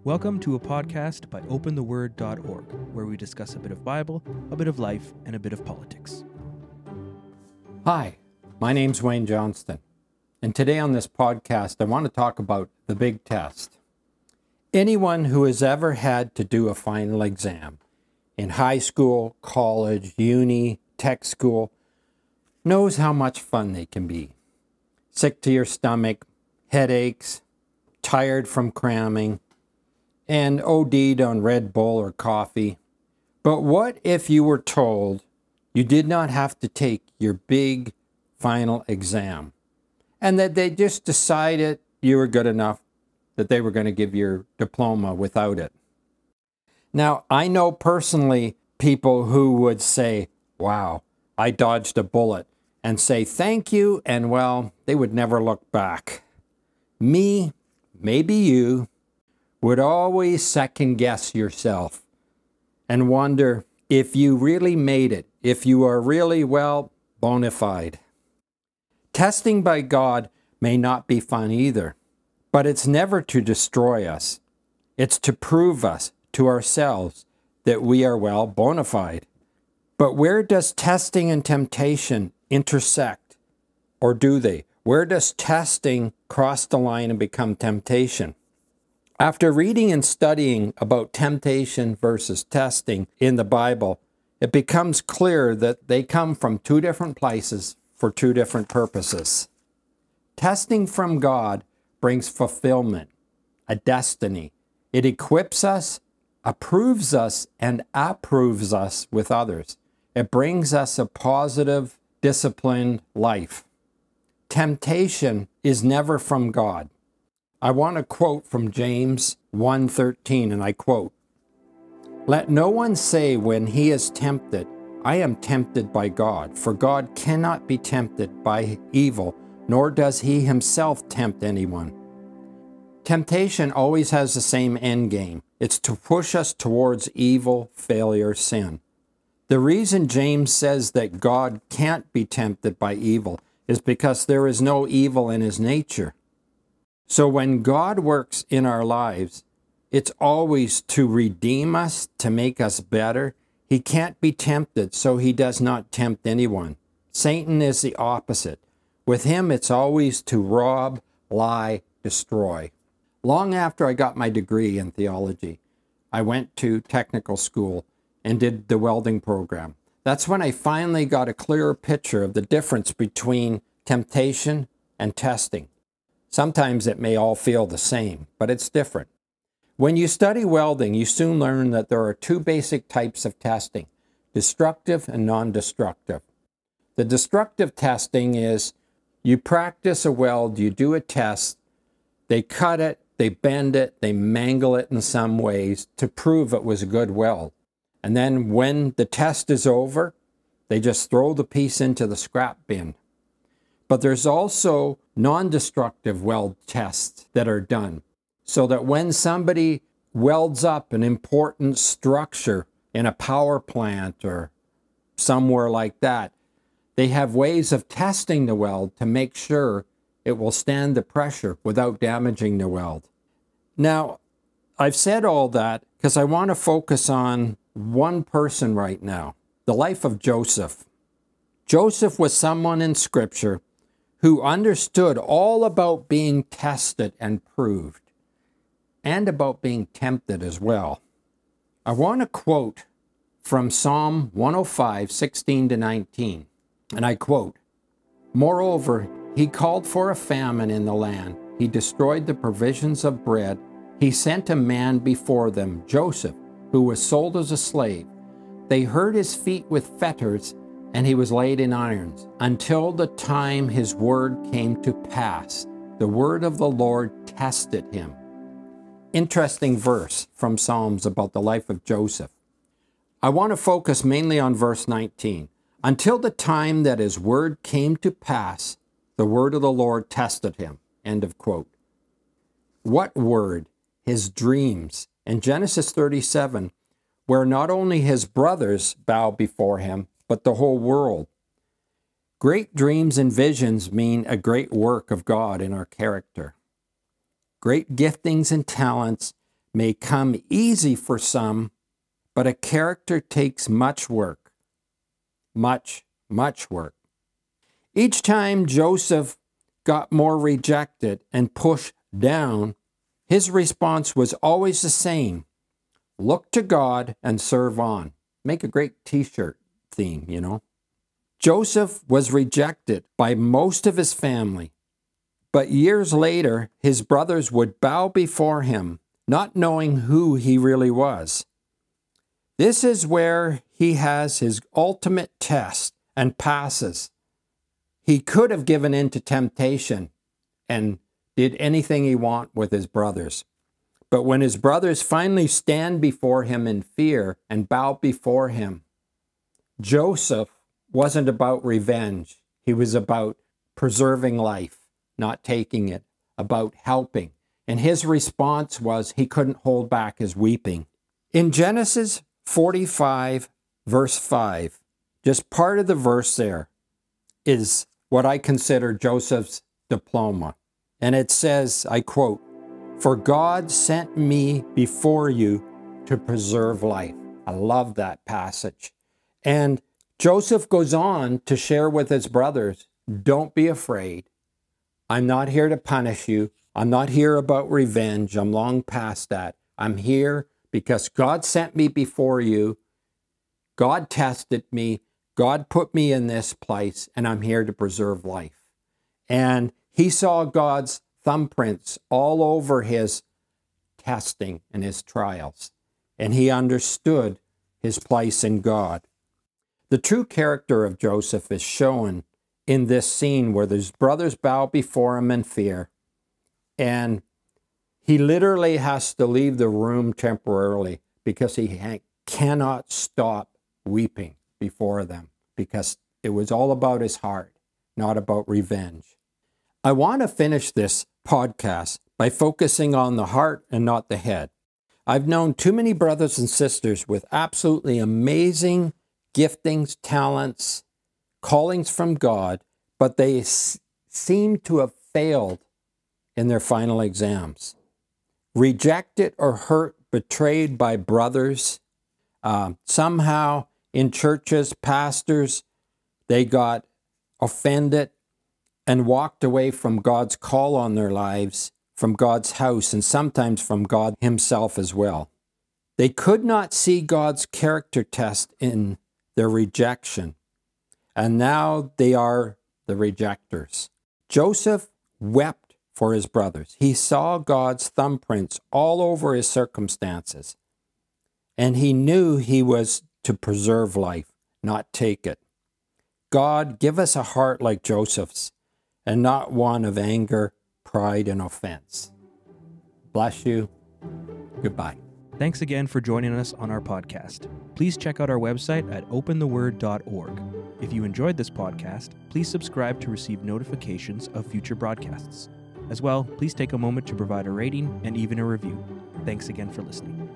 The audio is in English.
Welcome to a podcast by opentheword.org, where we discuss a bit of Bible, a bit of life, and a bit of politics. Hi, my name's Wayne Johnston, and today on this podcast I want to talk about the big test. Anyone who has ever had to do a final exam in high school, college, uni, tech school knows how much fun they can be. Sick to your stomach, headaches, tired from cramming, and OD'd on Red Bull or coffee. But what if you were told you did not have to take your big final exam and that they just decided you were good enough that they were going to give your diploma without it? Now, I know personally people who would say, wow, I dodged a bullet, and say thank you, and well, they would never look back. Me, maybe you, would always second guess yourself and wonder if you really made it, if you are really, well, bona fide. Testing by God may not be fun either, but it's never to destroy us. It's to prove us to ourselves that we are, well, bona fide. But where does testing and temptation intersect, or do they? Where does testing cross the line and become temptation? After reading and studying about temptation versus testing in the Bible, it becomes clear that they come from two different places for two different purposes. Testing from God brings fulfillment, a destiny. It equips us, approves us, and approves us with others. It brings us a positive, disciplined life. Temptation is never from God. I want to quote from James 1:13, and I quote, "Let no one say when he is tempted, I am tempted by God, for God cannot be tempted by evil, nor does he himself tempt anyone." Temptation always has the same end game. It's to push us towards evil, failure, sin. The reason James says that God can't be tempted by evil is because there is no evil in his nature. So when God works in our lives, it's always to redeem us, to make us better. He can't be tempted, so he does not tempt anyone. Satan is the opposite. With him, it's always to rob, lie, destroy. Long after I got my degree in theology, I went to technical school and did the welding program. That's when I finally got a clearer picture of the difference between temptation and testing. Sometimes it may all feel the same, but it's different. When you study welding, you soon learn that there are two basic types of testing, destructive and non-destructive. The destructive testing is you practice a weld, you do a test, they cut it, they bend it, they mangle it in some ways to prove it was a good weld. And then when the test is over, they just throw the piece into the scrap bin. But there's also non-destructive weld tests that are done so that when somebody welds up an important structure in a power plant or somewhere like that, they have ways of testing the weld to make sure it will stand the pressure without damaging the weld. Now, I've said all that because I want to focus on one person right now, the life of Joseph. Joseph was someone in Scripture who understood all about being tested and proved, and about being tempted as well. I want to quote from Psalm 105, 16 to 19, and I quote, "Moreover, he called for a famine in the land. He destroyed the provisions of bread. He sent a man before them, Joseph, who was sold as a slave. They hurt his feet with fetters, and he was laid in irons, until the time his word came to pass. The word of the Lord tested him." Interesting verse from Psalms about the life of Joseph. I want to focus mainly on verse 19. Until the time that his word came to pass, the word of the Lord tested him. End of quote. What word? His dreams. In Genesis 37, where not only his brothers bow before him, but the whole world. Great dreams and visions mean a great work of God in our character. Great giftings and talents may come easy for some, but a character takes much work. Much work. Each time Joseph got more rejected and pushed down, his response was always the same. Look to God and serve on. Make a great t-shirt theme, you know. Joseph was rejected by most of his family, but years later, his brothers would bow before him, not knowing who he really was. This is where he has his ultimate test and passes. He could have given in to temptation and did anything he wanted with his brothers. But when his brothers finally stand before him in fear and bow before him, Joseph wasn't about revenge. He was about preserving life, not taking it, about helping. And his response was he couldn't hold back his weeping. In Genesis 45, verse 5, just part of the verse there is what I consider Joseph's diploma. And it says, I quote, "For God sent me before you to preserve life." I love that passage. And Joseph goes on to share with his brothers, don't be afraid. I'm not here to punish you. I'm not here about revenge. I'm long past that. I'm here because God sent me before you. God tested me. God put me in this place, and I'm here to preserve life. And he saw God's thumbprints all over his testing and his trials, and he understood his place in God. The true character of Joseph is shown in this scene where his brothers bow before him in fear, and he literally has to leave the room temporarily because he cannot stop weeping before them, because it was all about his heart, not about revenge. I want to finish this podcast by focusing on the heart and not the head. I've known too many brothers and sisters with absolutely amazing giftings, talents, callings from God, but they seem to have failed in their final exams. Rejected or hurt, betrayed by brothers. Somehow in churches, pastors, they got offended and walked away from God's call on their lives, from God's house, and sometimes from God himself as well. They could not see God's character test in their rejection, and now they are the rejectors. Joseph wept for his brothers. He saw God's thumbprints all over his circumstances, and he knew he was to preserve life, not take it. God, give us a heart like Joseph's, and not one of anger, pride, and offense. Bless you. Goodbye. Thanks again for joining us on our podcast. Please check out our website at opentheword.org. If you enjoyed this podcast, please subscribe to receive notifications of future broadcasts. As well, please take a moment to provide a rating and even a review. Thanks again for listening.